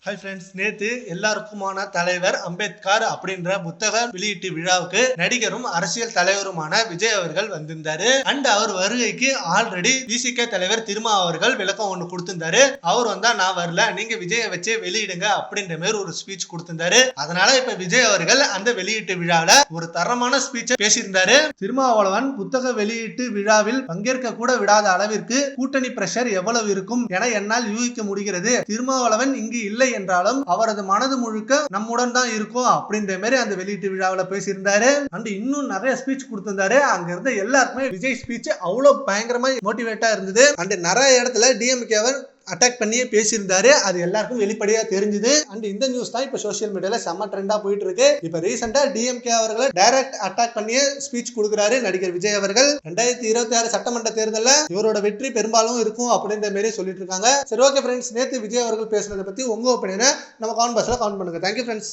Hi friends, நேத்து எல்லாருக்குமான தலைவர் அம்பேத்கர் அப்படின்ற புத்தக வெளியீட்டு விழாவுக்கு நடிகரும் அரசியல் தலைவருமான விஜய் அவர்கள் வந்திருந்தாரு. அண்ட் அவர் வருகைக்கு ஆல்ரெடி விசிக தலைவர் திருமா அவர்கள் விளக்கம் ஒண்ணு கொடுத்திருந்தாரு. அவர் வந்தா நான் வரல, நீங்க விஜயை வச்சு வெளியிடுங்க அப்படின்ற மாதிரி ஒரு ஸ்பீச் கொடுத்திருந்தாரு. அதனால இப்ப விஜய் அவர்கள் அந்த வெளியீட்டு விழாவில ஒரு தரமான ஸ்பீச்சை பேசியிருந்தாரு. திருமாவளவன் புத்தக வெளியீட்டு விழாவில் பங்கேற்க கூட விடாத அளவிற்கு கூட்டணி பிரஷர் எவ்வளவு இருக்கும் என என்னால் யூகிக்க முடிகிறது. திருமாவளவன் இங்கு இல்லை என்றாலும் அவரது மனது முழுக்க நம்முடன் தான் இருக்கும் அப்படின்ற மாதிரி அந்த வெளியீட்டு விழாவில் பேசியிருந்தாரு. அண்ட் இன்னும் நிறைய ஸ்பீச் கொடுத்திருந்தாரு. அங்க இருந்த எல்லாருக்குமே விஜய் ஸ்பீச் அவ்வளவு பயங்கரமா மோட்டிவேட்டா இருந்தது. அண்ட் நிறைய இடத்துல டிஎம்கே அட்டாக் பண்ணியே பேசியிருந்தாரு. அது எல்லாருக்கும் வெளிப்படையா தெரிஞ்சது. அண்ட் இந்த நியூஸ் தான் இப்ப சோசியல் மீடியால செம்ம ட்ரெண்டா போயிட்டு இருக்கு. இப்ப ரீசெண்டா டிஎம்கே அவர்களை டைரக்ட் அட்டாக் பண்ணியே ஸ்பீச் கொடுக்கிறாரு நடிகர் விஜய் அவர்கள். 2026 சட்டமன்ற தேர்தலில் இவரோட வெற்றி பெரும்பாலும் இருக்கும் அப்படின்ற மாதிரி சொல்லிட்டு இருக்காங்க. சரி, ஓகே ஃப்ரெண்ட்ஸ், நேத்து விஜய் அவர்கள் பேசுறதை பத்தி உங்க ஒப்பீனியனை நம்ம கமெண்ட் பாக்ஸ்ல கமெண்ட் பண்ணுங்க. Thank you friends.